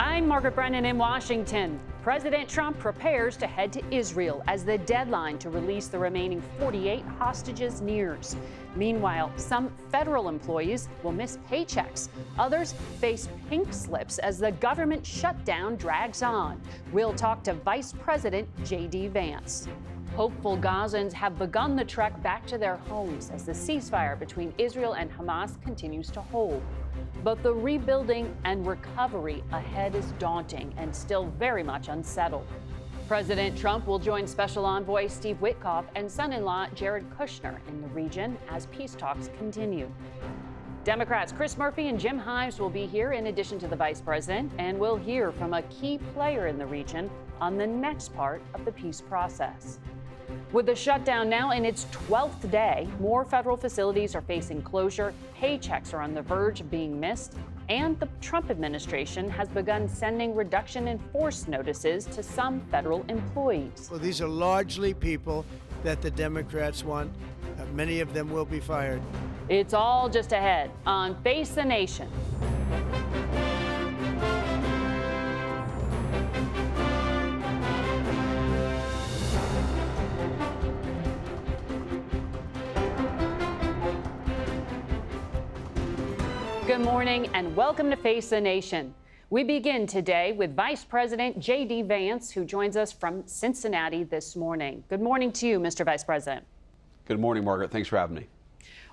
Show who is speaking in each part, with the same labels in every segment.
Speaker 1: I'm Margaret Brennan in Washington. President Trump prepares to head to Israel as the deadline to release the remaining 48 hostages nears. Meanwhile, some federal employees will miss paychecks. Others face pink slips as the government shutdown drags on. We'll talk to Vice President JD Vance. Hopeful Gazans have begun the trek back to their homes as the ceasefire between Israel and Hamas continues to hold. But the rebuilding and recovery ahead is daunting and still very much unsettled. President Trump will join Special Envoy Steve Witkoff and son-in-law Jared Kushner in the region as peace talks continue. Democrats Chris Murphy and Jim Himes will be here in addition to the vice president, and we'll hear from a key player in the region on the next part of the peace process. With the shutdown now in its 12th day, more federal facilities are facing closure, paychecks are on the verge of being missed, and the Trump administration has begun sending reduction in force notices to some federal employees.
Speaker 2: Well, these are largely people that the Democrats want. Many of them will be fired.
Speaker 1: It's all just ahead on Face the Nation. Good morning and welcome to Face the Nation. We begin today with Vice President JD Vance, who joins us from Cincinnati this morning. Good morning to you, Mr. Vice President.
Speaker 3: Good morning, Margaret. Thanks for having me.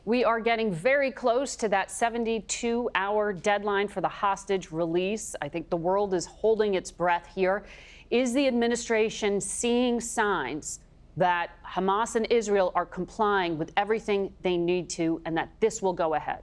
Speaker 1: We are getting very close to that 72-hour deadline for the hostage release. I think the world is holding its breath here. Is the administration seeing signs that Hamas and Israel are complying with everything they need to and that this will go ahead?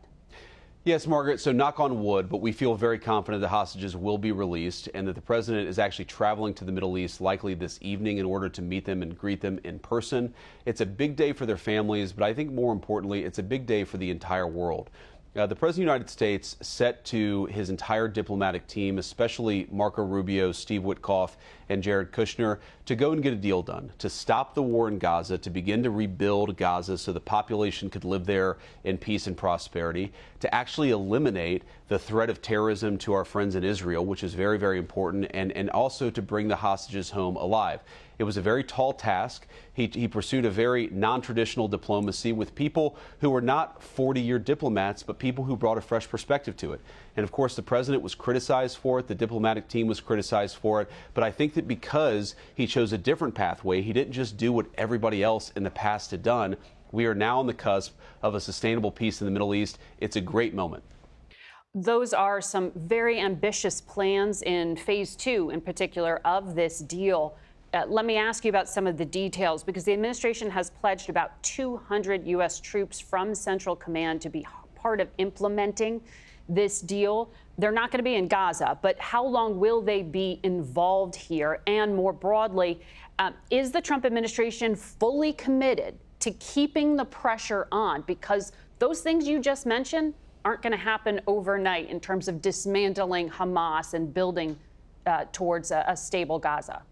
Speaker 3: Yes, Margaret, so knock on wood, but we feel very confident the hostages will be released and that the president is actually traveling to the Middle East likely this evening in order to meet them and greet them in person. It's a big day for their families, but I think more importantly, it's a big day for the entire world. The President of the United States set to his entire diplomatic team, especially Marco Rubio, Steve Witkoff, and Jared Kushner, to go and get a deal done, to stop the war in Gaza, to begin to rebuild Gaza so the population could live there in peace and prosperity, to actually eliminate the threat of terrorism to our friends in Israel, which is very, very important, and also to bring the hostages home alive. It was a very tall task. He pursued a very non-traditional diplomacy with people who were not 40-year diplomats, but people who brought a fresh perspective to it. And of course, the president was criticized for it. The diplomatic team was criticized for it. But I think that because he chose a different pathway, he didn't just do what everybody else in the past had done. We are now on the cusp of a sustainable peace in the Middle East. It's a great moment.
Speaker 1: Those are some very ambitious plans in phase 2, in particular, of this deal. Let me ask you about some of the details, because the administration has pledged about 200 U.S. troops from Central Command to be part of implementing this deal. They're not going to be in Gaza, but how long will they be involved here? And more broadly, is the Trump administration fully committed to keeping the pressure on? Because those things you just mentioned aren't going to happen overnight in terms of dismantling Hamas and building towards a stable Gaza.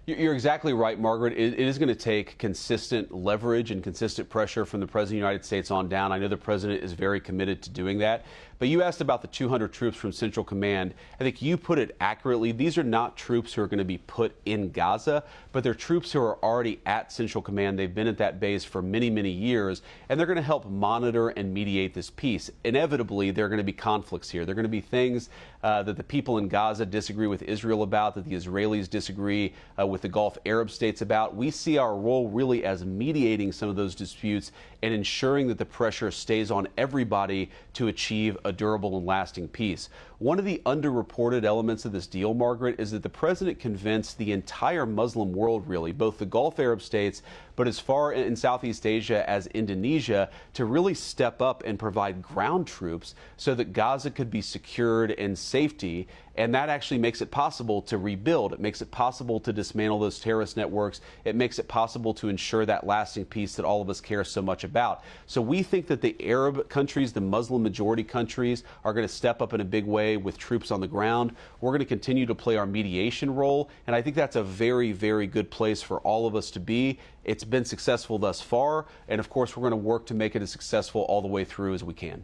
Speaker 3: You're exactly right, Margaret. It is going to take consistent leverage and consistent pressure from the President of the United States on down. I know the President is very committed to doing that. But you asked about the 200 troops from Central Command. I think you put it accurately. These are not troops who are going to be put in Gaza, but they're troops who are already at Central Command. They've been at that base for many, many years, and they're going to help monitor and mediate this peace. Inevitably, there are going to be conflicts here. There are going to be things that the people in Gaza disagree with Israel about, that the Israelis disagree with the Gulf Arab states about. We see our role really as mediating some of those disputes and ensuring that the pressure stays on everybody to achieve a durable and lasting peace. One of the underreported elements of this deal, Margaret, is that the president convinced the entire Muslim world, really, both the Gulf Arab states, but as far in Southeast Asia as Indonesia, to really step up and provide ground troops so that Gaza could be secured in safety. And that actually makes it possible to rebuild. It makes it possible to dismantle those terrorist networks. It makes it possible to ensure that lasting peace that all of us care so much about. So we think that the Arab countries, the Muslim majority countries, are going to step up in a big way with troops on the ground. We're going to continue to play our mediation role. And I think that's a very, very good place for all of us to be. It's been successful thus far. And of course, we're going to work to make it as successful all the way through as we can.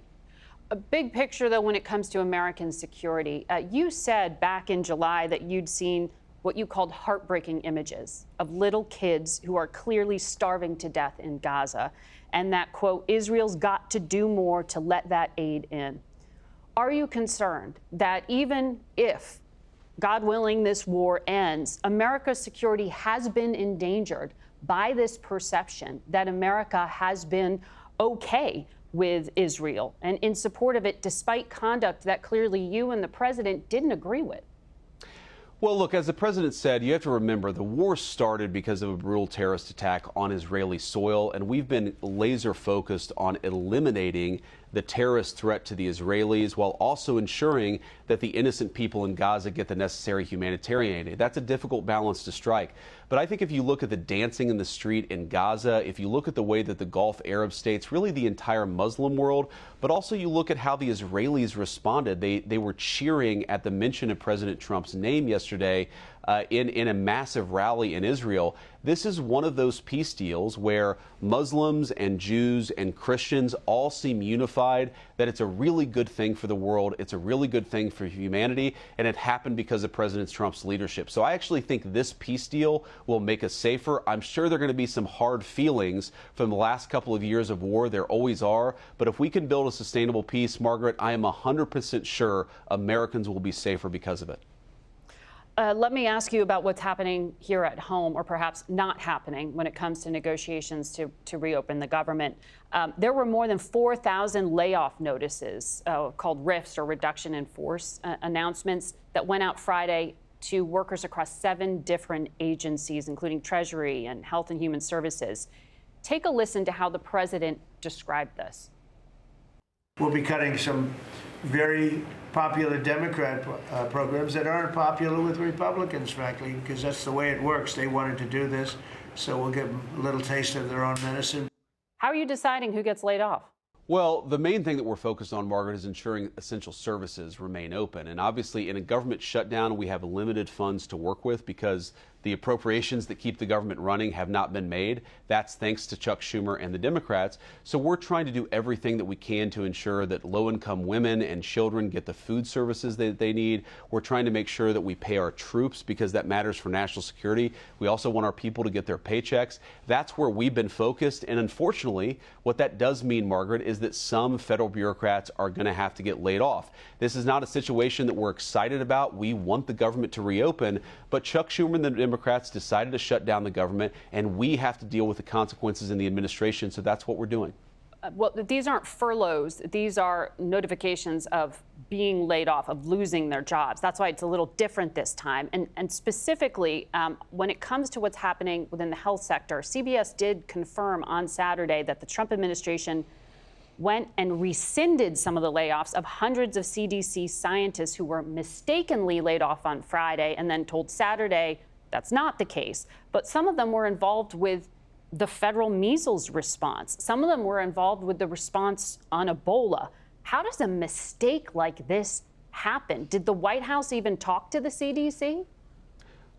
Speaker 1: A big picture, though, when it comes to American security. You said back in July that you'd seen what you called heartbreaking images of little kids who are clearly starving to death in Gaza, and that, quote, Israel's got to do more to let that aid in. Are you concerned that even if, God willing, this war ends, America's security has been endangered by this perception that America has been okay with Israel and in support of it, despite conduct that clearly you and the president didn't agree with?
Speaker 3: Well, look, as the president said, you have to remember the war started because of a brutal terrorist attack on Israeli soil, and we've been laser focused on eliminating the terrorist threat to the Israelis while also ensuring that the innocent people in Gaza get the necessary humanitarian aid. That's a difficult balance to strike. But I think if you look at the dancing in the street in Gaza, if you look at the way that the Gulf Arab states, really the entire Muslim world, but also you look at how the Israelis responded, they were cheering at the mention of President Trump's name yesterday in a massive rally in Israel. This is one of those peace deals where Muslims and Jews and Christians all seem unified, that it's a really good thing for the world, it's a really good thing for humanity, and it happened because of President Trump's leadership. So I actually think this peace deal will make us safer. I'm sure there are going to be some hard feelings from the last couple of years of war. There always are. But if we can build a sustainable peace, Margaret, I am 100% sure Americans will be safer because of it.
Speaker 1: Let me ask you about what's happening here at home, or perhaps not happening, when it comes to negotiations to reopen the government. There were more than 4,000 layoff notices called RIFs, or reduction in force announcements, that went out Friday to workers across 7 different agencies, including Treasury and Health and Human Services. Take a listen to how the president described this.
Speaker 2: We'll be cutting some very popular Democrat programs that aren't popular with Republicans, frankly, because that's the way it works. They wanted to do this, so we'll give them a little taste of their own medicine.
Speaker 1: How are you deciding who gets laid off?
Speaker 3: Well, the main thing that we're focused on, Margaret, is ensuring essential services remain open. And obviously, in a government shutdown, we have limited funds to work with because the appropriations that keep the government running have not been made. That's thanks to Chuck Schumer and the Democrats. So we're trying to do everything that we can to ensure that low-income women and children get the food services that they need. We're trying to make sure that we pay our troops because that matters for national security. We also want our people to get their paychecks. That's where we've been focused. And unfortunately, what that does mean, Margaret, is that some federal bureaucrats are going to have to get laid off. This is not a situation that we're excited about. We want the government to reopen, but Chuck Schumer and the Democrats decided to shut down the government, and we have to deal with the consequences in the administration, so that's what we're doing.
Speaker 1: Well, these aren't furloughs. These are notifications of being laid off, of losing their jobs. That's why it's a little different this time. And specifically, when it comes to what's happening within the health sector, CBS did confirm on Saturday that the Trump administration went and rescinded some of the layoffs of hundreds of CDC scientists who were mistakenly laid off on Friday and then told Saturday that's not the case. But some of them were involved with the federal measles response. Some of them were involved with the response on Ebola. How does a mistake like this happen? Did the White House even talk to the CDC?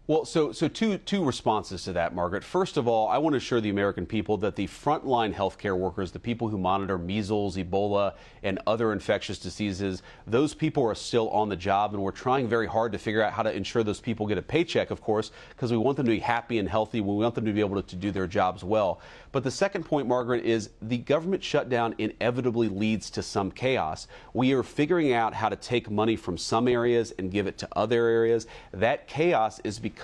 Speaker 3: Well, so two responses to that, Margaret. First of all, I want to assure the American people that the frontline healthcare workers, the people who monitor measles, Ebola, and other infectious diseases, those people are still on the job, and we're trying very hard to figure out how to ensure those people get a paycheck, of course, because we want them to be happy and healthy. We want them to be able to do their jobs well. But the second point, Margaret, is the government shutdown inevitably leads to some chaos. We are figuring out how to take money from some areas and give it to other areas. That chaos is because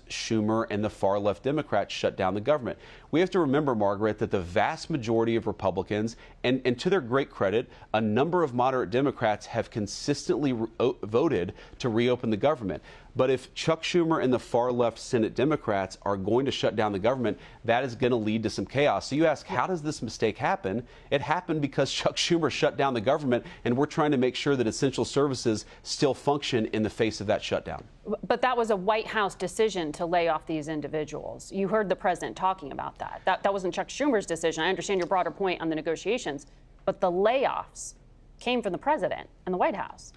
Speaker 3: Schumer and the far left Democrats shut down the government. We have to remember, Margaret, that the vast majority of Republicans, and to their great credit, a number of moderate Democrats have consistently voted to reopen the government. But if Chuck Schumer and the far left Senate Democrats are going to shut down the government, that is going to lead to some chaos. So you ask, how does this mistake happen? It happened because Chuck Schumer shut down the government, and we're trying to make sure that essential services still function in the face of that shutdown.
Speaker 1: But that was a White House decision to lay off these individuals. You heard the president talking about that. That wasn't Chuck Schumer's decision. I understand your broader point on the negotiations, but the layoffs came from the president and the White House.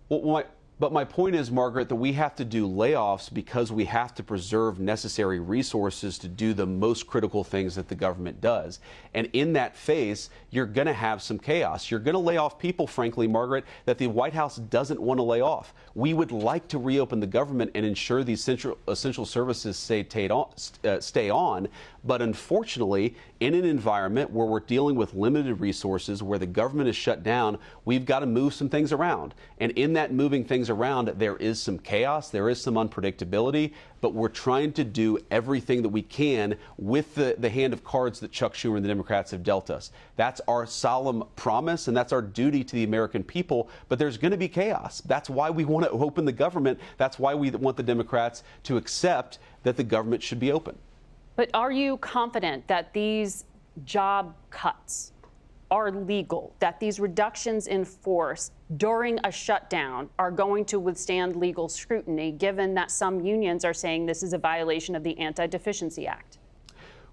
Speaker 3: Well, But my point is, Margaret, that we have to do layoffs because we have to preserve necessary resources to do the most critical things that the government does. And in that phase, you're going to have some chaos. You're going to lay off people, frankly, Margaret, that the White House doesn't want to lay off. We would like to reopen the government and ensure these essential services stay on. But unfortunately, in an environment where we're dealing with limited resources, where the government is shut down, we've got to move some things around. And in that moving things around, there is some chaos, there is some unpredictability, but we're trying to do everything that we can with the hand of cards that Chuck Schumer and the Democrats have dealt us. That's our solemn promise, and that's our duty to the American people. But there's going to be chaos. That's why we want to open the government. That's why we want the Democrats to accept that the government should be open.
Speaker 1: But are you confident that these job cuts are legal, that these reductions in force during a shutdown are going to withstand legal scrutiny, given that some unions are saying this is a violation of the Anti-Deficiency Act?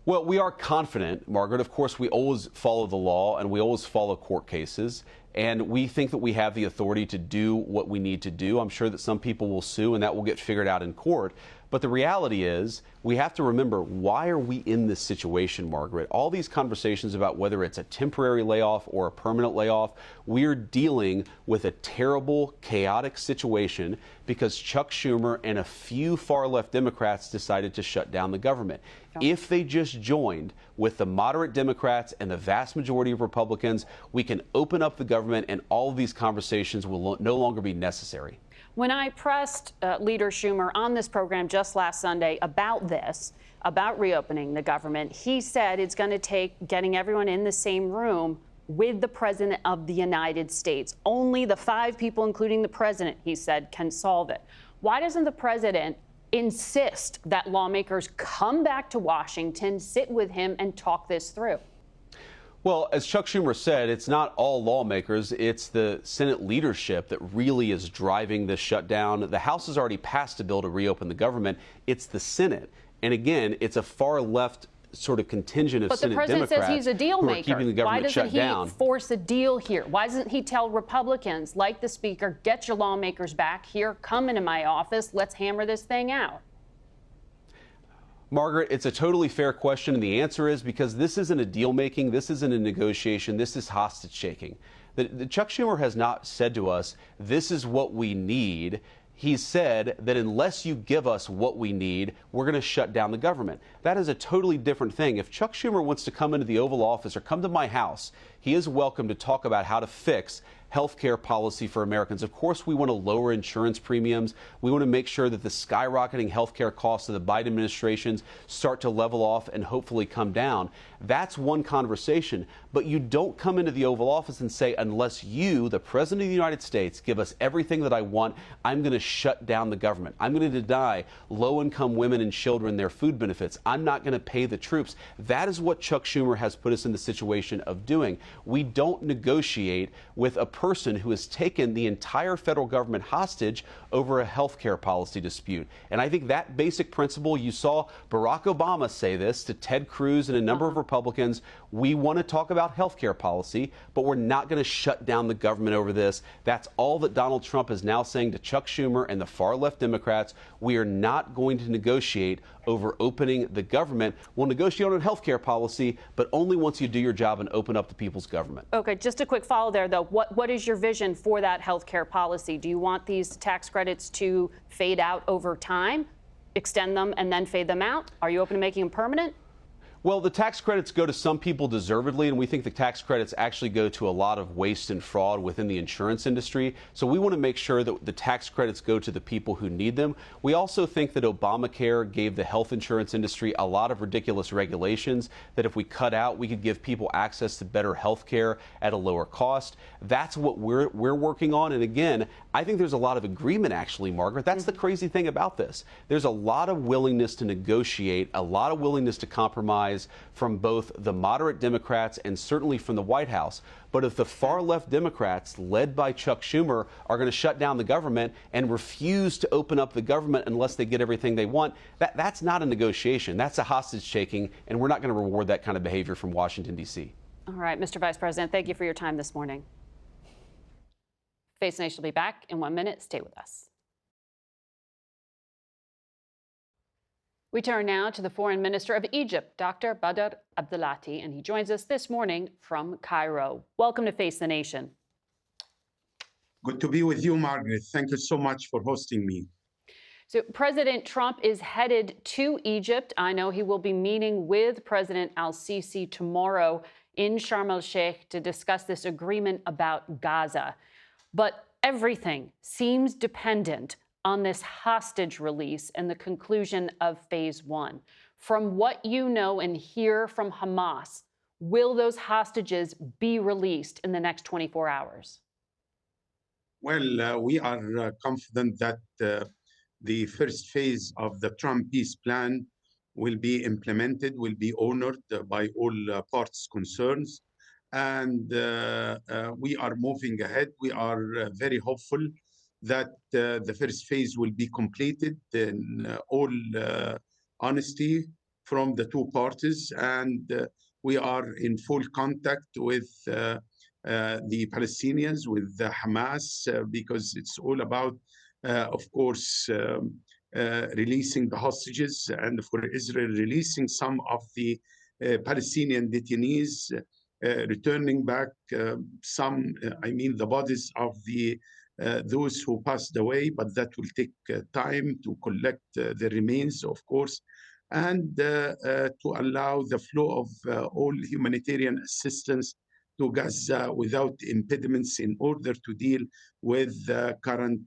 Speaker 3: Well, we are confident, Margaret. Of course, we always follow the law and we always follow court cases. And we think that we have the authority to do what we need to do. I'm sure that some people will sue and that will get figured out in court. But the reality is, we have to remember, why are we in this situation, Margaret? All these conversations about whether it's a temporary layoff or a permanent layoff, we're dealing with a terrible, chaotic situation because Chuck Schumer and a few far-left Democrats decided to shut down the government. If they just joined with the moderate Democrats and the vast majority of Republicans, we can open up the government and all of these conversations will no longer be necessary.
Speaker 1: When I pressed Leader Schumer on this program just last Sunday about this, about reopening the government, he said it's going to take getting everyone in the same room with the President of the United States. Only the 5 people, including the President, he said, can solve it. Why doesn't the President insist that lawmakers come back to Washington, sit with him, and talk this through?
Speaker 3: Well, as Chuck Schumer said, it's not all lawmakers. It's the Senate leadership that really is driving this shutdown. The House has already passed a bill to reopen the government. It's the Senate. And again, it's a far left sort of contingent of Senate Democrats. But the president says he's a deal maker. Keeping the government shut down.
Speaker 1: Why doesn't he force a deal here? Why doesn't he tell Republicans, like the Speaker, get your lawmakers back here, come into my office, let's hammer this thing out?
Speaker 3: Margaret, it's a totally fair question, and the answer is because this isn't a deal-making, this isn't a negotiation, this is hostage-taking. Chuck Schumer has not said to us, this is what we need. He's said that unless you give us what we need, we're going to shut down the government. That is a totally different thing. If Chuck Schumer wants to come into the Oval Office or come to my house, he is welcome to talk about how to fix health care policy for Americans. Of course, we want to lower insurance premiums. We want to make sure that the skyrocketing health care costs of the Biden administration start to level off and hopefully come down. That's one conversation. But you don't come into the Oval Office and say, unless you, the President of the United States, give us everything that I want, I'm going to shut down the government. I'm going to deny low-income women and children their food benefits. I'm not going to pay the troops. That is what Chuck Schumer has put us in the situation of doing. We don't negotiate with a person who has taken the entire federal government hostage over a health care policy dispute. And I think that basic principle, you saw Barack Obama say this to Ted Cruz and a number of Republicans. We want to talk about health care policy, but we're not going to shut down the government over this. That's all that Donald Trump is now saying to Chuck Schumer and the far left Democrats. We are not going to negotiate over opening the government. We'll negotiate on health care policy, but only once you do your job and open up the people's government.
Speaker 1: Okay, just a quick follow there, though. What is your vision for that health care policy? Do you want these tax credits to fade out over time, extend them, and then fade them out? Are you open to making them permanent?
Speaker 3: Well, the tax credits go to some people deservedly, and we think the tax credits actually go to a lot of waste and fraud within the insurance industry. So we want to make sure that the tax credits go to the people who need them. We also think that Obamacare gave the health insurance industry a lot of ridiculous regulations that if we cut out, we could give people access to better health care at a lower cost. That's what we're working on. And again, I think there's a lot of agreement, actually, Margaret. That's the crazy thing about this. There's a lot of willingness to negotiate, a lot of willingness to compromise from both the moderate Democrats and certainly from the White House. But if the far left Democrats, led by Chuck Schumer, are going to shut down the government and refuse to open up the government unless they get everything they want, that's not a negotiation. That's a hostage taking, and we're not going to reward that kind of behavior from Washington, D.C.
Speaker 1: All right, Mr. Vice President, thank you for your time this morning. Face the Nation will be back in 1 minute. Stay with us. We turn now to the Foreign Minister of Egypt, Dr. Badr Abdelatty, and he joins us this morning from Cairo. Welcome to Face the Nation.
Speaker 4: Good to be with you, Margaret. Thank you so much for hosting me.
Speaker 1: So President Trump is headed to Egypt. I know he will be meeting with President al-Sisi tomorrow in Sharm el-Sheikh to discuss this agreement about Gaza. But everything seems dependent on this hostage release and the conclusion of phase one. From what you know and hear from Hamas, will those hostages be released in the next 24 hours?
Speaker 4: Well, we are confident that the first phase of the Trump peace plan will be implemented, will be honored by all parties concerned. And we are moving ahead. We are very hopeful that the first phase will be completed in all honesty from the two parties. And we are in full contact with the Palestinians, with the Hamas, because it's all about, of course, releasing the hostages, and for Israel releasing some of the Palestinian detainees, returning back the bodies of those who passed away, but that will take time to collect the remains, of course, and to allow the flow of all humanitarian assistance to Gaza without impediments in order to deal with the current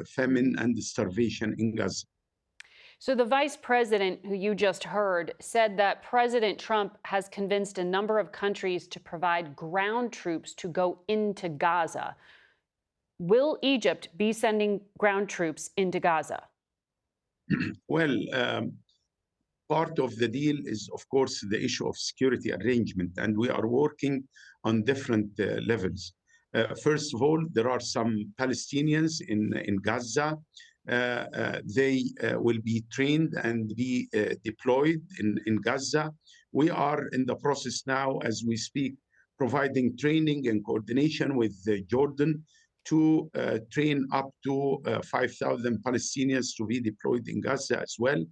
Speaker 4: famine and starvation in Gaza.
Speaker 1: So the vice president, who you just heard, said that President Trump has convinced a number of countries to provide ground troops to go into Gaza. Will Egypt be sending ground troops into Gaza?
Speaker 4: Well, part of the deal is, of course, the issue of security arrangement, and we are working on different levels. First of all, there are some Palestinians in Gaza. They will be trained and be deployed in Gaza. We are in the process now, as we speak, providing training and coordination with Jordan to train up to 5,000 Palestinians to be deployed in Gaza as well.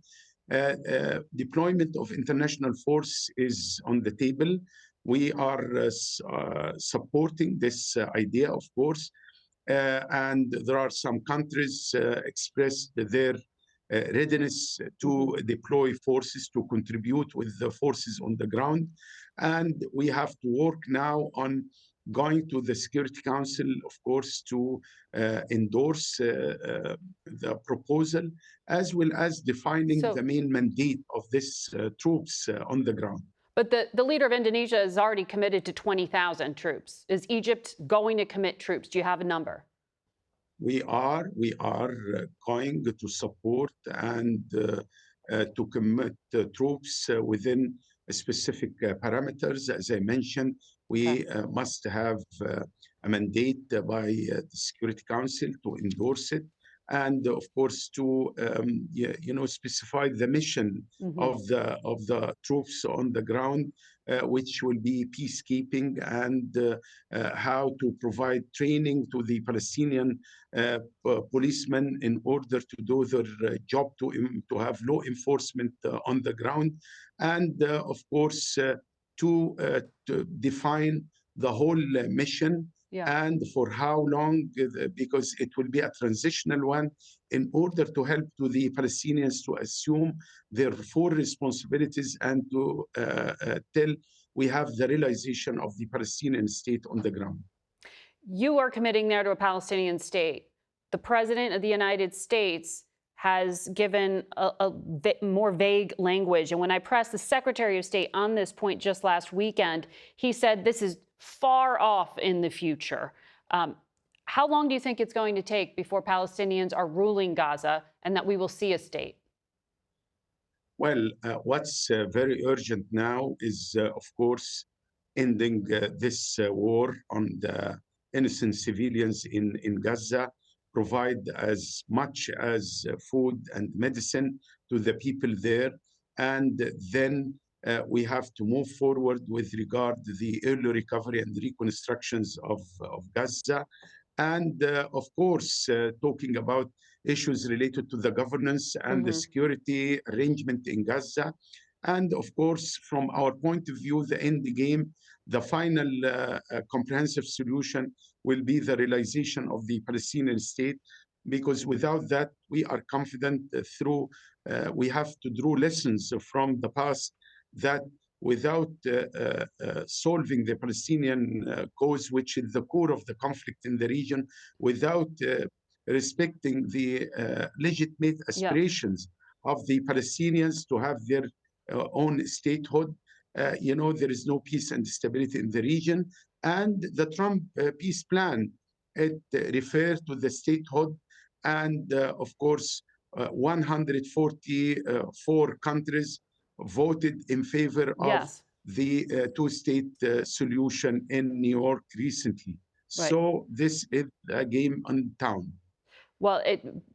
Speaker 4: Deployment of international force is on the table. We are supporting this idea, of course, and there are some countries expressed their readiness to deploy forces to contribute with the forces on the ground. And we have to work now on going to the Security Council, of course, to endorse the proposal, as well as defining the main mandate of these troops on the ground.
Speaker 1: But the leader of Indonesia has already committed to 20,000 troops. Is Egypt going to commit troops? Do you have a number?
Speaker 4: We are going to support and to commit troops within specific parameters. As I mentioned, we must have a mandate by the Security Council to endorse it, and of course to specify the mission of the troops on the ground, which will be peacekeeping, and how to provide training to the Palestinian policemen in order to do their job, to have law enforcement on the ground, and of course to define the whole mission. Yeah. And for how long, because it will be a transitional one, in order to help to the Palestinians to assume their full responsibilities and to till we have the realization of the Palestinian state on the ground.
Speaker 1: You are committing there to a Palestinian state. The President of the United States has given a more vague language. And when I pressed the Secretary of State on this point just last weekend, he said this is far off in the future. How long do you think it's going to take before Palestinians are ruling Gaza and that we will see a state?
Speaker 4: Well, what's very urgent now is, of course, ending this war on the innocent civilians in Gaza, provide as much as food and medicine to the people there, and then we have to move forward with regard to the early recovery and reconstructions of Gaza. and of course, talking about issues related to the governance and the security arrangement in Gaza. And of course, from our point of view, the end game, the final comprehensive solution will be the realization of the Palestinian state, because without that, we are confident we have to draw lessons from the past that without solving the Palestinian cause, which is the core of the conflict in the region, without respecting the legitimate aspirations of the Palestinians to have their own statehood, there is no peace and stability in the region. And the Trump peace plan, it refers to the statehood, and of course, 144 countries voted in favor of the two-state solution in New York recently. Right. So this is a game on town.
Speaker 1: Well,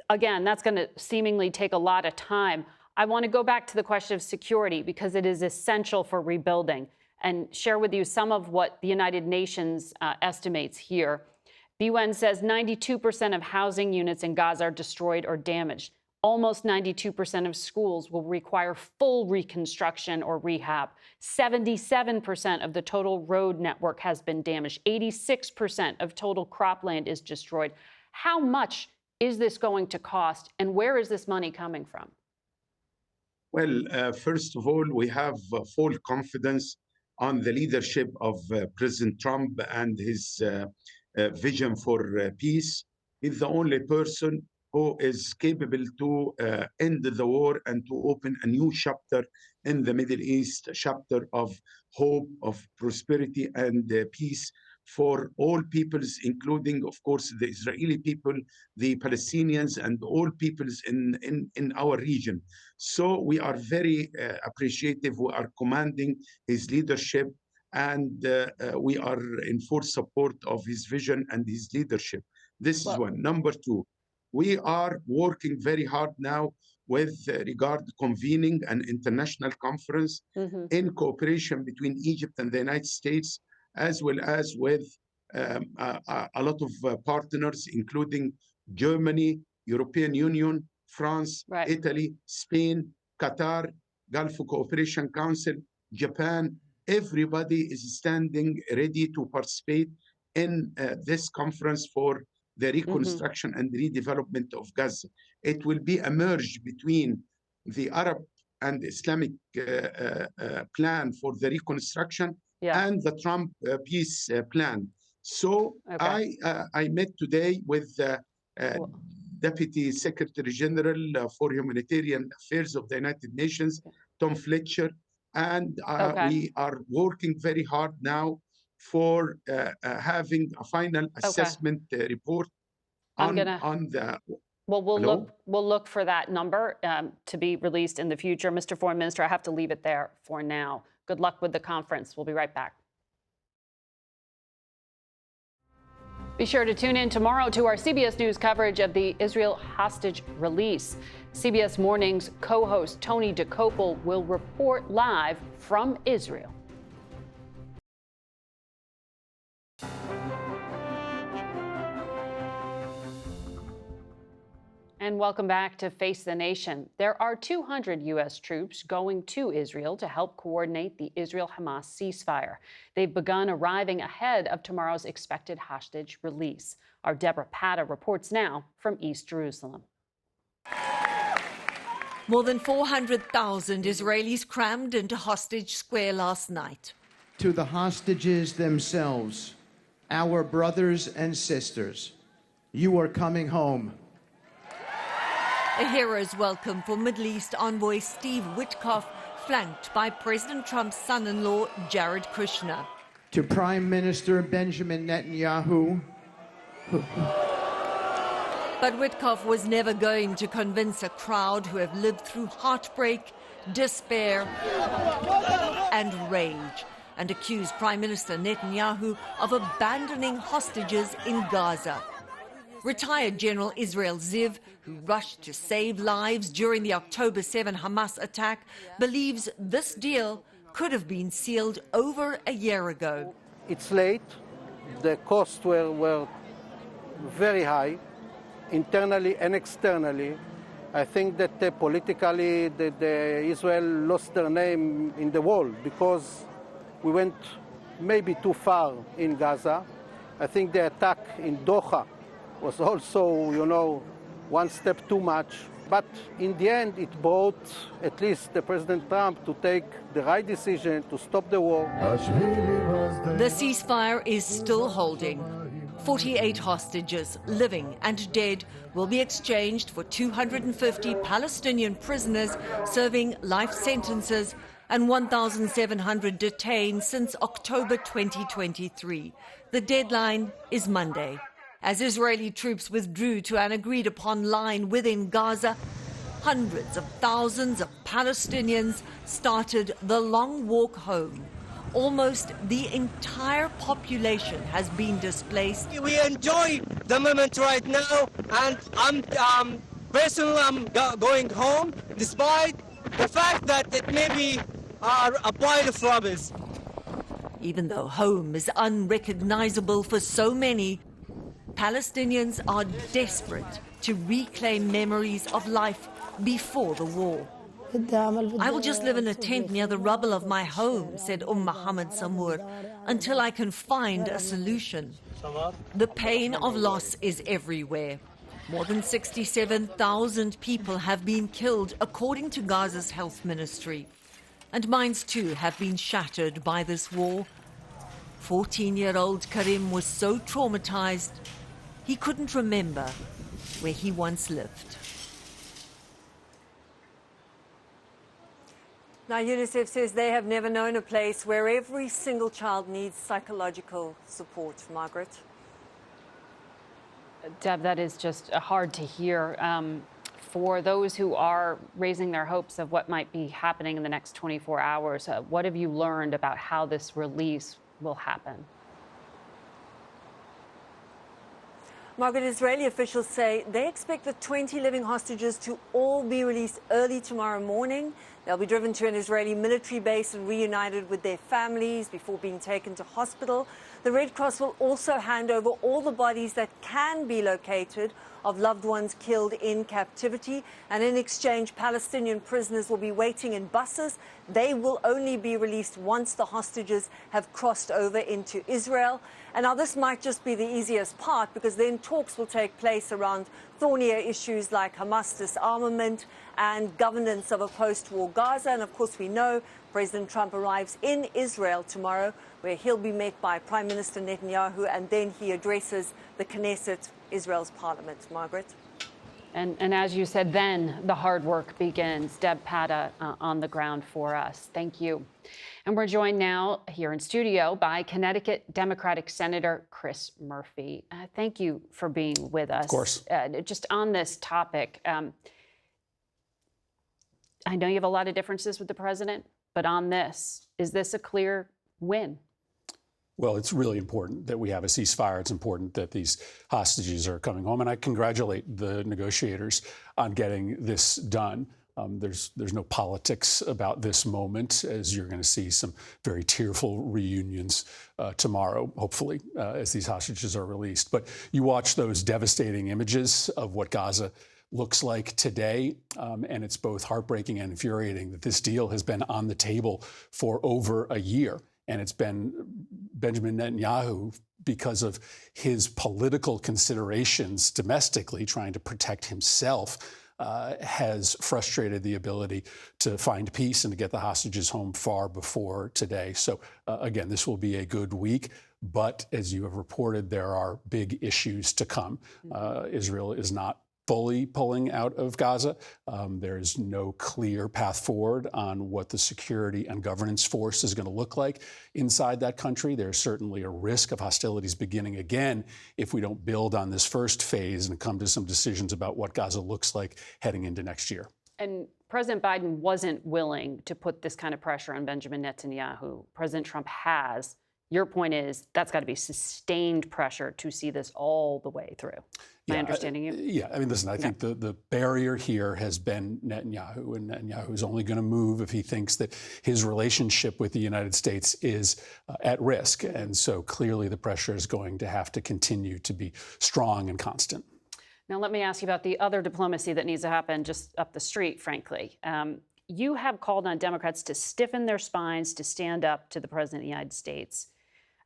Speaker 1: again, that's going to seemingly take a lot of time. I want to go back to the question of security, because it is essential for rebuilding, and share with you some of what the United Nations estimates here. The UN says 92% of housing units in Gaza are destroyed or damaged. Almost 92% of schools will require full reconstruction or rehab. 77% of the total road network has been damaged. 86% of total cropland is destroyed. How much is this going to cost, and where is this money coming from?
Speaker 4: Well, first of all, we have full confidence on the leadership of President Trump and his vision for peace. He's the only person who is capable to end the war and to open a new chapter in the Middle East, a chapter of hope, of prosperity, and peace for all peoples, including, of course, the Israeli people, the Palestinians, and all peoples in our region. So we are very appreciative. We are commanding his leadership, and we are in full support of his vision and his leadership. This is one. Number two, we are working very hard now with regard to convening an international conference in cooperation between Egypt and the United States, as well as with a lot of partners, including Germany, European Union, France, Italy, Spain, Qatar, Gulf Cooperation Council, Japan. Everybody is standing ready to participate in this conference for the reconstruction and redevelopment of Gaza. It will be a merge between the Arab and Islamic plan for the reconstruction and the Trump peace plan. So I met today with Deputy Secretary General for Humanitarian Affairs of the United Nations, Tom Fletcher, and we are working very hard now for having a final assessment report on the.
Speaker 1: Well, we'll look for that number to be released in the future. Mr. Foreign Minister, I have to leave it there for now. Good luck with the conference. We'll be right back. Be sure to tune in tomorrow to our CBS News coverage of the Israel hostage release. CBS Morning's co-host Tony DeCopel will report live from Israel. And welcome back to Face the Nation. There are 200 U.S. troops going to Israel to help coordinate the Israel-Hamas ceasefire. They've begun arriving ahead of tomorrow's expected hostage release. Our Deborah Patta reports now from East Jerusalem.
Speaker 5: More than 400,000 Israelis crammed into Hostage Square last night.
Speaker 6: To the hostages themselves, our brothers and sisters, you are coming home.
Speaker 5: A hero's welcome for Middle East envoy Steve Witkoff, flanked by President Trump's son-in-law, Jared Kushner.
Speaker 6: To Prime Minister Benjamin Netanyahu.
Speaker 5: But Witkoff was never going to convince a crowd who have lived through heartbreak, despair, and rage, and accuse Prime Minister Netanyahu of abandoning hostages in Gaza. Retired General Israel Ziv, who rushed to save lives during the October 7 Hamas attack, believes this deal could have been sealed over a year ago.
Speaker 7: It's late. The costs were very high, internally and externally. I think that politically Israel lost their name in the world because we went maybe too far in Gaza. I think the attack in Doha was also, you know, one step too much. But in the end, it brought at least the President Trump to take the right decision to stop the war.
Speaker 5: The ceasefire is still holding. 48 hostages, living and dead, will be exchanged for 250 Palestinian prisoners serving life sentences and 1,700 detained since October 2023. The deadline is Monday. As Israeli troops withdrew to an agreed-upon line within Gaza, hundreds of thousands of Palestinians started the long walk home. Almost the entire population has been displaced.
Speaker 8: We enjoy the moment right now, and I'm personally going home, despite the fact that it may be a pile of rubble.
Speaker 5: Even though home is unrecognizable for so many, Palestinians are desperate to reclaim memories of life before the war. I will just live in a tent near the rubble of my home, said Mohammed Samur, until I can find a solution. The pain of loss is everywhere. More than 67,000 people have been killed, according to Gaza's health ministry. And minds too have been shattered by this war. 14-year-old Karim was so traumatized, he couldn't remember where he once lived.
Speaker 9: Now, UNICEF says they have never known a place where every single child needs psychological support. Margaret?
Speaker 1: Deb, that is just hard to hear. For those who are raising their hopes of what might be happening in the next 24 hours, what have you learned about how this release will happen?
Speaker 9: Margaret, Israeli officials say they expect the 20 living hostages to all be released early tomorrow morning. They'll be driven to an Israeli military base and reunited with their families before being taken to hospital. The Red Cross will also hand over all the bodies that can be located of loved ones killed in captivity. And in exchange, Palestinian prisoners will be waiting in buses. They will only be released once the hostages have crossed over into Israel. And now this might just be the easiest part, because then talks will take place around thornier issues like Hamas disarmament and governance of a post-war Gaza. And of course, we know President Trump arrives in Israel tomorrow, where he'll be met by Prime Minister Netanyahu, and then he addresses the Knesset, Israel's parliament. Margaret?
Speaker 1: And as you said, then the hard work begins. Deb Pata on the ground for us. Thank you. And we're joined now here in studio by Connecticut Democratic Senator Chris Murphy. Thank you for being with us.
Speaker 10: Of course.
Speaker 1: Just on this topic, I know you have a lot of differences with the president, but on this, is this a clear win?
Speaker 10: Well, it's really important that we have a ceasefire. It's important that these hostages are coming home. And I congratulate the negotiators on getting this done. There's no politics about this moment, as you're going to see some very tearful reunions tomorrow, hopefully, as these hostages are released. But you watch those devastating images of what Gaza looks like today, and it's both heartbreaking and infuriating that this deal has been on the table for over a year. And it's been Benjamin Netanyahu, because of his political considerations domestically, trying to protect himself, has frustrated the ability to find peace and to get the hostages home far before today. So again, this will be a good week. But as you have reported, there are big issues to come. Israel is not fully pulling out of Gaza. There's no clear path forward on what the security and governance force is going to look like inside that country. There's certainly a risk of hostilities beginning again if we don't build on this first phase and come to some decisions about what Gaza looks like heading into next year.
Speaker 1: And President Biden wasn't willing to put this kind of pressure on Benjamin Netanyahu. President Trump has. Your point is that's got to be sustained pressure to see this all the way through. my understanding.
Speaker 10: Yeah, I mean, listen, I think the barrier here has been Netanyahu, and Netanyahu is only going to move if he thinks that his relationship with the United States is at risk. And so clearly the pressure is going to have to continue to be strong and constant.
Speaker 1: Now, let me ask you about the other diplomacy that needs to happen just up the street, frankly. You have called on Democrats to stiffen their spines to stand up to the President of the United States.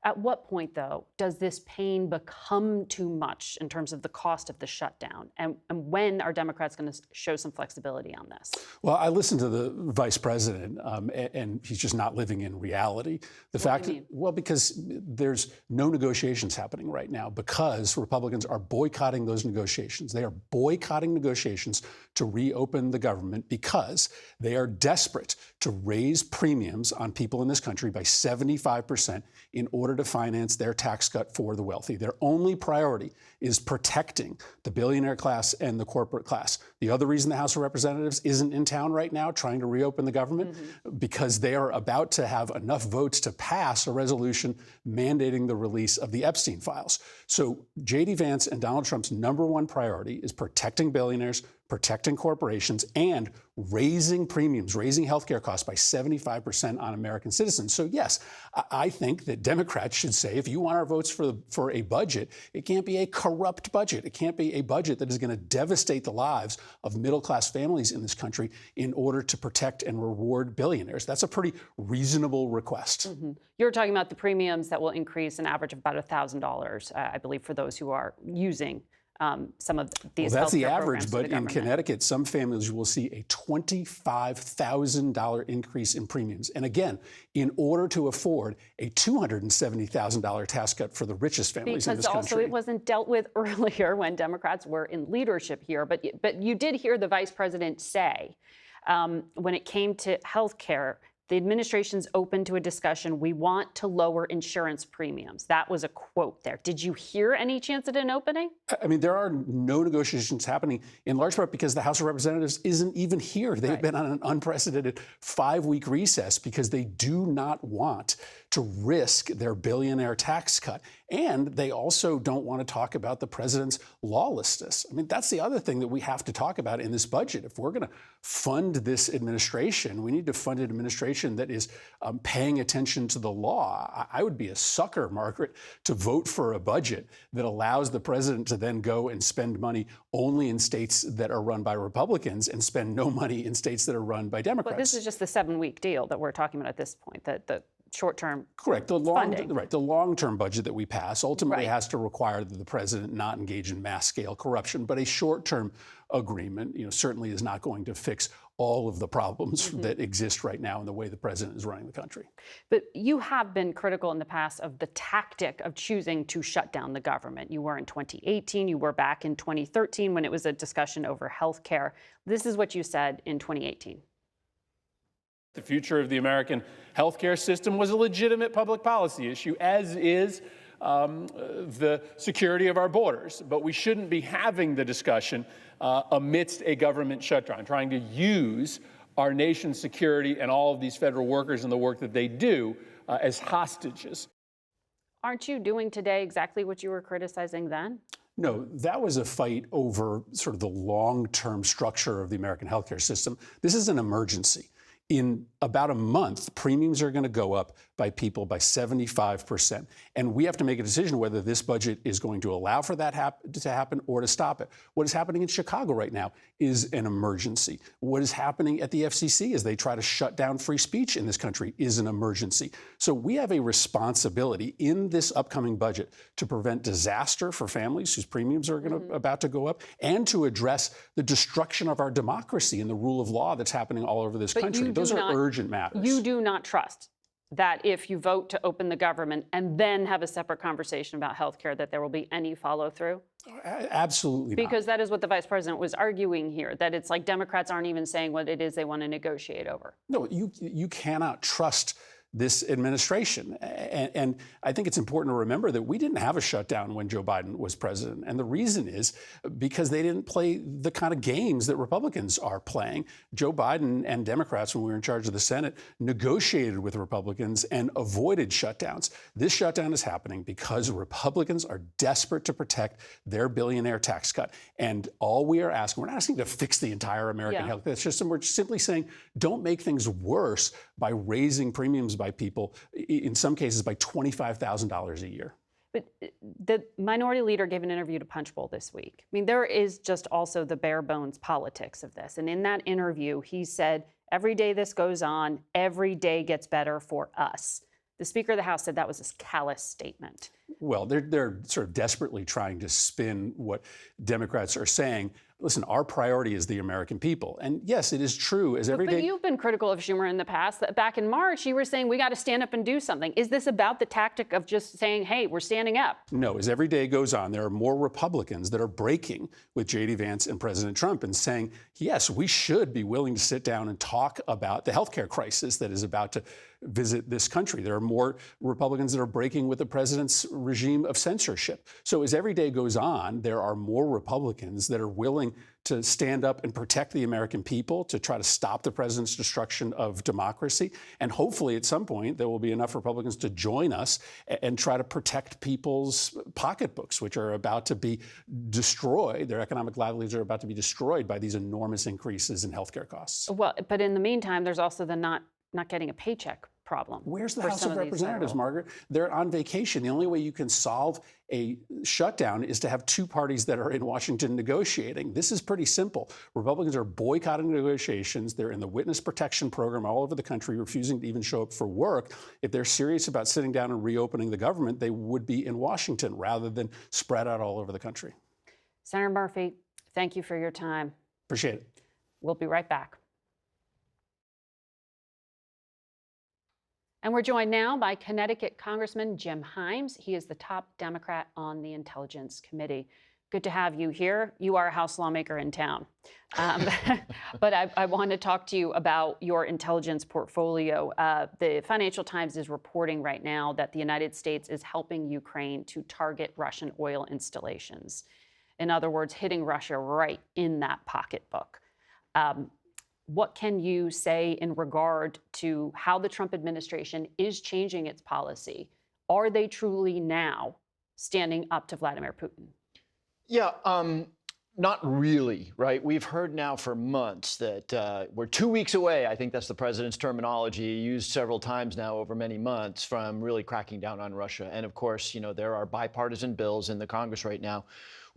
Speaker 1: At what point, though, does this pain become too much in terms of the cost of the shutdown? And when are Democrats going to show some flexibility on this?
Speaker 10: Well, I listened to the vice president, and he's just not living in reality. The fact, well, because there's no negotiations happening right now because Republicans are boycotting those negotiations. They are boycotting negotiations to reopen the government because they are desperate to raise premiums on people in this country by 75% in order to finance their tax cut for the wealthy. Their only priority is protecting the billionaire class and the corporate class. The other reason the House of Representatives isn't in town right now trying to reopen the government, because they are about to have enough votes to pass a resolution mandating the release of the Epstein files. So JD Vance and Donald Trump's #1 priority is protecting billionaires, protecting corporations, and raising premiums, raising healthcare costs by 75% on American citizens. So yes, I think that Democrats should say, if you want our votes for a budget, it can't be a corrupt budget. It can't be a budget that is going to devastate the lives of middle-class families in this country in order to protect and reward billionaires. That's a pretty reasonable request.
Speaker 1: You're talking about the premiums that will increase an average of about $1,000, I believe, for those who are using some of these.
Speaker 10: Well, that's the
Speaker 1: healthcare
Speaker 10: average, but
Speaker 1: programs
Speaker 10: in Connecticut, some families will see a $25,000 increase in premiums. And again, in order to afford a $270,000 tax cut for the richest families in this country.
Speaker 1: Because also it wasn't dealt with earlier when Democrats were in leadership here. But you did hear the vice president say when it came to health care, the administration's open to a discussion. We want to lower insurance premiums. That was a quote there. Did you hear any chance at an opening?
Speaker 10: I mean, there are no negotiations happening, in large part because the House of Representatives isn't even here. They've been on an unprecedented 5-week recess because they do not want to risk their billionaire tax cut. And they also don't want to talk about the president's lawlessness. I mean, that's the other thing that we have to talk about in this budget. If we're going to fund this administration, we need to fund an administration that is paying attention to the law. I would be a sucker, Margaret, to vote for a budget that allows the president to then go and spend money only in states that are run by Republicans and spend no money in states that are run by Democrats.
Speaker 1: But this is just the 7-week deal that we're talking about at this point, the short-term
Speaker 10: Correct. The
Speaker 1: funding.
Speaker 10: The long-term budget that we pass ultimately has to require that the president not engage in mass-scale corruption. But a short-term agreement, certainly is not going to fix all of the problems that exist right now in the way the president is running the country.
Speaker 1: But you have been critical in the past of the tactic of choosing to shut down the government. You were in 2018. You were back in 2013 when it was a discussion over health care. This is what you said in 2018.
Speaker 11: The future of the American healthcare system was a legitimate public policy issue, as is the security of our borders. But we shouldn't be having the discussion amidst a government shutdown, trying to use our nation's security and all of these federal workers and the work that they do as hostages.
Speaker 1: Aren't you doing today exactly what you were criticizing then?
Speaker 10: No, that was a fight over sort of the long-term structure of the American healthcare system. This is an emergency. In about a month, premiums are going to go up by 75%. And we have to make a decision whether this budget is going to allow for that to happen or to stop it. What is happening in Chicago right now is an emergency. What is happening at the FCC as they try to shut down free speech in this country is an emergency. So we have a responsibility in this upcoming budget to prevent disaster for families whose premiums are about to go up and to address the destruction of our democracy and the rule of law that's happening all over this country. Those are urgent matters.
Speaker 1: You do not trust that if you vote to open the government and then have a separate conversation about health care, that there will be any follow through?
Speaker 10: Absolutely not.
Speaker 1: Because that is what the vice president was arguing here, that it's like Democrats aren't even saying what it is they want to negotiate over.
Speaker 10: No, you cannot trust this administration. And I think it's important to remember that we didn't have a shutdown when Joe Biden was president. And the reason is because they didn't play the kind of games that Republicans are playing. Joe Biden and Democrats, when we were in charge of the Senate, negotiated with Republicans and avoided shutdowns. This shutdown is happening because Republicans are desperate to protect their billionaire tax cut. And all we are asking, we're not asking to fix the entire American health care system. We're simply saying, don't make things worse by raising premiums by people, in some cases by $25,000 a year.
Speaker 1: But the minority leader gave an interview to Punchbowl this week. I mean, there is just also the bare bones politics of this. And in that interview, he said, every day this goes on, every day gets better for us. The Speaker of the House said that was a callous statement.
Speaker 10: Well, they're sort of desperately trying to spin what Democrats are saying. Listen, our priority is the American people. And yes, it is true as every day.
Speaker 1: But you've been critical of Schumer in the past. Back in March, you were saying we got to stand up and do something. Is this about the tactic of just saying, hey, we're standing up?
Speaker 10: No, as every day goes on, there are more Republicans that are breaking with JD Vance and President Trump and saying, yes, we should be willing to sit down and talk about the healthcare crisis that is about to visit this country. There are more Republicans that are breaking with the president's regime of censorship. So as every day goes on, there are more Republicans that are willing to stand up and protect the American people, to try to stop the president's destruction of democracy. And hopefully at some point there will be enough Republicans to join us and try to protect people's pocketbooks, which are about to be destroyed. Their economic livelihoods are about to be destroyed by these enormous increases in healthcare costs.
Speaker 1: Well, but in the meantime, there's also the not getting a paycheck problem.
Speaker 10: Where's the House of Representatives, Margaret? They're on vacation. The only way you can solve a shutdown is to have two parties that are in Washington negotiating. This is pretty simple. Republicans are boycotting negotiations. They're in the witness protection program all over the country, refusing to even show up for work. If they're serious about sitting down and reopening the government, they would be in Washington rather than spread out all over the country.
Speaker 1: Senator Murphy, thank you for your time.
Speaker 10: Appreciate it.
Speaker 1: We'll be right back. And we're joined now by Connecticut Congressman Jim Himes. He is the top Democrat on the Intelligence Committee. Good to have you here. You are a House lawmaker in town. But I want to talk to you about your intelligence portfolio. The Financial Times is reporting right now that the United States is helping Ukraine to target Russian oil installations. In other words, hitting Russia right in that pocketbook. What can you say in regard to how the Trump administration is changing its policy? Are they truly now standing up to Vladimir Putin?
Speaker 12: Yeah, not really, right? We've heard now for months that we're 2 weeks away. I think that's the president's terminology, used several times now over many months, from really cracking down on Russia. And of course, you know, there are bipartisan bills in the Congress right now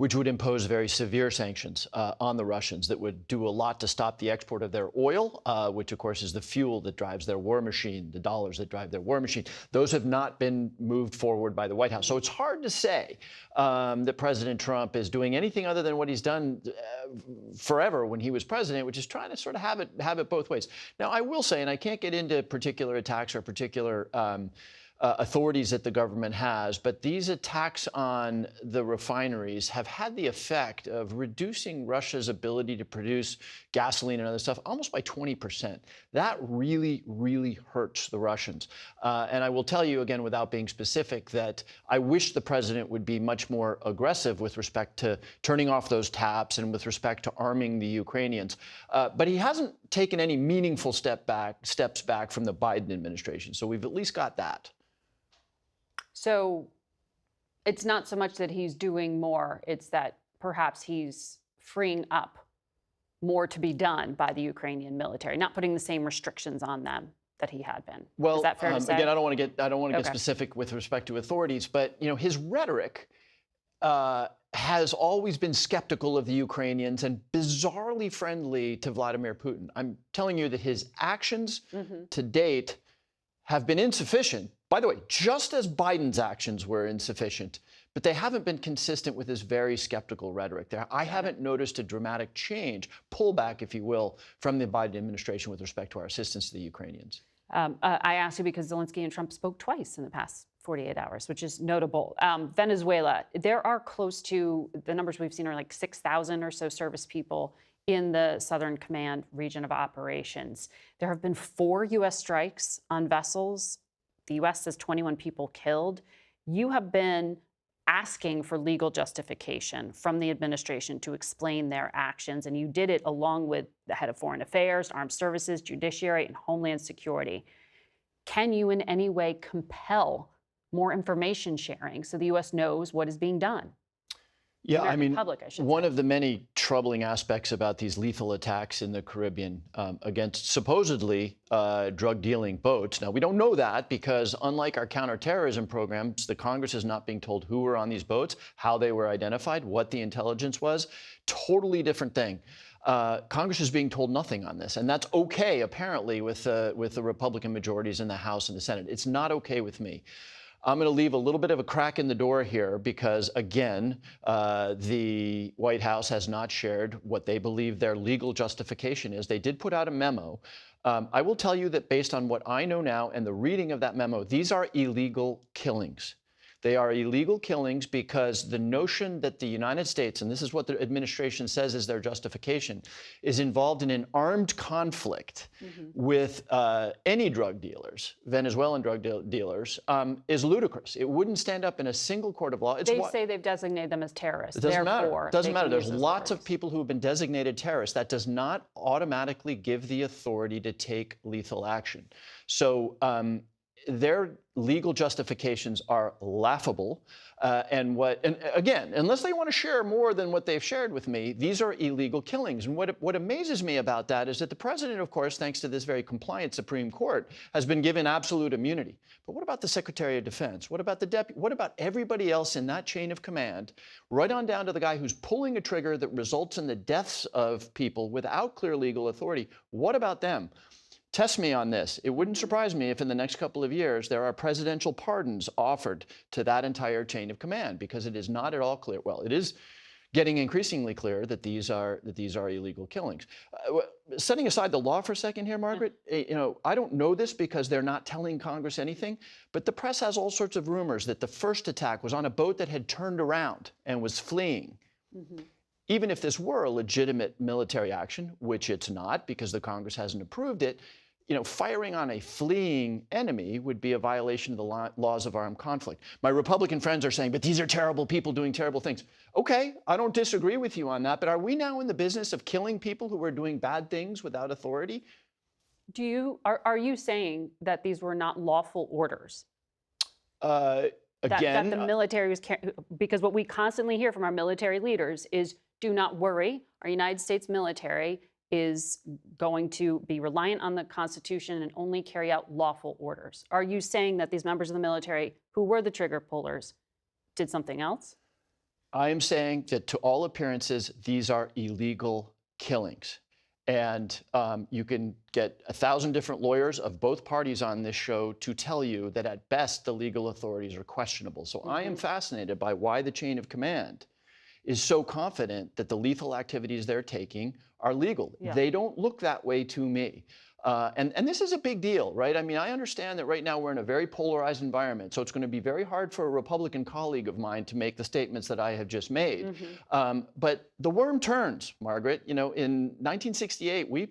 Speaker 12: which would impose very severe sanctions on the Russians that would do a lot to stop the export of their oil, which, of course, is the fuel that drives their war machine, the dollars that drive their war machine. Those have not been moved forward by the White House. So it's hard to say that President Trump is doing anything other than what he's done forever when he was president, which is trying to sort of have it both ways. Now, I will say, and I can't get into particular attacks or particular authorities that the government has, but these attacks on the refineries have had the effect of reducing Russia's ability to produce gasoline and other stuff almost by 20%. That really, really hurts the Russians. And I will tell you again, without being specific, that I wish the president would be much more aggressive with respect to turning off those taps and with respect to arming the Ukrainians. But he hasn't taken any meaningful steps back from the Biden administration. So we've at least got that.
Speaker 1: So it's not so much that he's doing more, it's that perhaps he's freeing up more to be done by the Ukrainian military, not putting the same restrictions on them that he had been.
Speaker 12: Well,
Speaker 1: is that fair to say?
Speaker 12: Again, I don't want to get specific with respect to authorities, but you know, his rhetoric has always been skeptical of the Ukrainians and bizarrely friendly to Vladimir Putin. I'm telling you that his actions to date have been insufficient. By the way, just as Biden's actions were insufficient, but they haven't been consistent with his very skeptical rhetoric. I haven't noticed a dramatic change, pullback, if you will, from the Biden administration with respect to our assistance to the Ukrainians.
Speaker 1: I asked you because Zelensky and Trump spoke twice in the past 48 hours, which is notable. Venezuela, there are close to, the numbers we've seen are like 6,000 or so service people in the Southern Command region of operations. There have been 4 U.S. strikes on vessels. The U.S. says 21 people killed. You have been asking for legal justification from the administration to explain their actions, and you did it along with the head of Foreign Affairs, Armed Services, Judiciary, and Homeland Security. Can you in any way compel more information sharing so the U.S. knows what is being done?
Speaker 12: Yeah, I mean,
Speaker 1: public,
Speaker 12: one of the many troubling aspects about these lethal attacks in the Caribbean against supposedly drug dealing boats. Now, we don't know that because unlike our counterterrorism programs, the Congress is not being told who were on these boats, how they were identified, what the intelligence was. Totally different thing. Congress is being told nothing on this, and that's okay, apparently, with the Republican majorities in the House and the Senate. It's not okay with me. I'm going to leave a little bit of a crack in the door here because, again, the White House has not shared what they believe their legal justification is. They did put out a memo. I will tell you that based on what I know now and the reading of that memo, these are illegal killings. They are illegal killings because the notion that the United States, and this is what the administration says is their justification, is involved in an armed conflict with any drug dealers, Venezuelan drug dealers, is ludicrous. It wouldn't stand up in a single court of law.
Speaker 1: They say they've designated them as terrorists.
Speaker 12: It doesn't matter. It doesn't matter. There's lots of people who have been designated terrorists. That does not automatically give the authority to take lethal action. So their legal justifications are laughable. And again, unless they want to share more than what they've shared with me, these are illegal killings. And what amazes me about that is that the president, of course, thanks to this very compliant Supreme Court, has been given absolute immunity. But what about the Secretary of Defense? What about the deputy? What about everybody else in that chain of command, right on down to the guy who's pulling a trigger that results in the deaths of people without clear legal authority? What about them? Test me on this. It wouldn't surprise me if in the next couple of years there are presidential pardons offered to that entire chain of command, because it is not at all clear. Well, it is getting increasingly clear that these are illegal killings. Setting aside the law for a second here, Margaret, I don't know this because they're not telling Congress anything, but the press has all sorts of rumors that the first attack was on a boat that had turned around and was fleeing. Even if this were a legitimate military action, which it's not because the Congress hasn't approved it, firing on a fleeing enemy would be a violation of the laws of armed conflict. My Republican friends are saying, but these are terrible people doing terrible things. Okay, I don't disagree with you on that, but are we now in the business of killing people who are doing bad things without authority?
Speaker 1: Are you saying that these were not lawful orders?
Speaker 12: Again,
Speaker 1: that the military was because what we constantly hear from our military leaders is, do not worry, our United States military is going to be reliant on the Constitution and only carry out lawful orders. Are you saying that these members of the military who were the trigger pullers did something else?
Speaker 12: I am saying that to all appearances, these are illegal killings. And you can get 1,000 different lawyers of both parties on this show to tell you that at best the legal authorities are questionable. So I am fascinated by why the chain of command is so confident that the lethal activities they're taking are legal. Yeah. They don't look that way to me. And this is a big deal, right? I mean, I understand that right now we're in a very polarized environment, so it's going to be very hard for a Republican colleague of mine to make the statements that I have just made. But the worm turns, Margaret. In 1968, we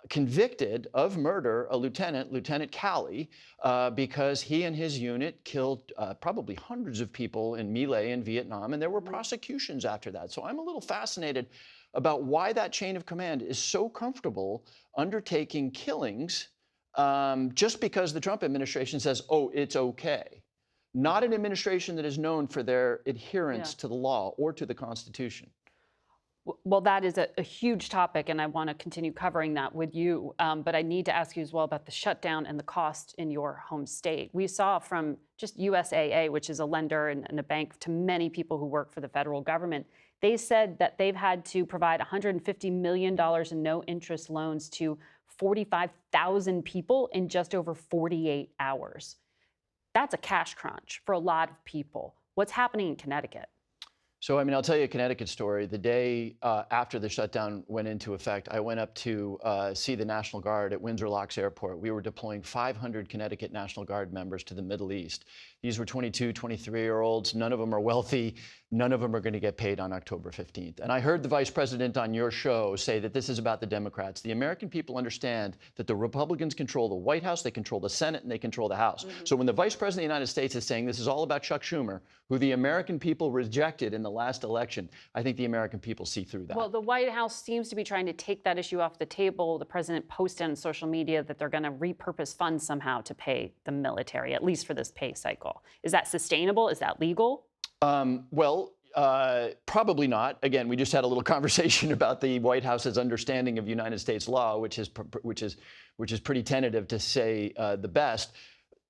Speaker 12: convicted of murder a Lieutenant Calley, because he and his unit killed probably hundreds of people in My Lai in Vietnam, and there were prosecutions after that. So I'm a little fascinated about why that chain of command is so comfortable undertaking killings just because the Trump administration says, oh, it's okay. Not an administration that is known for their adherence to the law or to the Constitution.
Speaker 1: Well, that is a huge topic, and I want to continue covering that with you. But I need to ask you as well about the shutdown and the cost in your home state. We saw from just USAA, which is a lender and a bank to many people who work for the federal government, they said that they've had to provide $150 million in no-interest loans to 45,000 people in just over 48 hours. That's a cash crunch for a lot of people. What's happening in Connecticut?
Speaker 12: So, I'll tell you a Connecticut story. The day after the shutdown went into effect, I went up to see the National Guard at Windsor Locks Airport. We were deploying 500 Connecticut National Guard members to the Middle East. These were 22, 23-year-olds. None of them are wealthy. none of them are going to get paid on October 15th. And I heard the vice president on your show say that this is about the Democrats. The American people understand that the Republicans control the White House, they control the Senate, and they control the House. So when the vice president of the United States is saying this is all about Chuck Schumer, who the American people rejected in the last election, I think the American people see through that.
Speaker 1: Well, the White House seems to be trying to take that issue off the table. The president posted on social media that they're going to repurpose funds somehow to pay the military, at least for this pay cycle. Is that sustainable? Is that legal?
Speaker 12: Probably not. Again, we just had a little conversation about the White House's understanding of United States law, which is pretty tentative to say the best.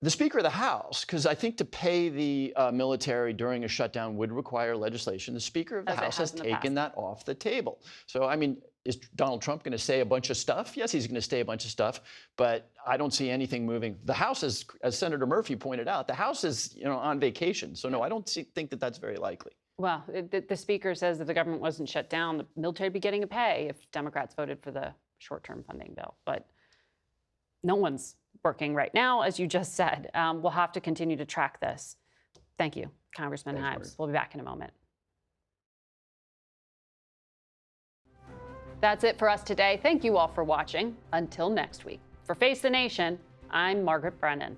Speaker 12: The Speaker of the House, because I think to pay the military during a shutdown would require legislation. The Speaker of the House has taken that off the table. So, I mean, is Donald Trump going to say a bunch of stuff? Yes, he's going to say a bunch of stuff, but I don't see anything moving. The House is, as Senator Murphy pointed out, the House is, on vacation. So, no, I don't think that that's very likely.
Speaker 1: Well, the Speaker says if the government wasn't shut down, the military would be getting a pay if Democrats voted for the short-term funding bill. But no one's working right now, as you just said. We'll have to continue to track this. Thank you, Congressman Himes. We'll be back in a moment. That's it for us today. Thank you all for watching. Until next week. For Face the Nation, I'm Margaret Brennan.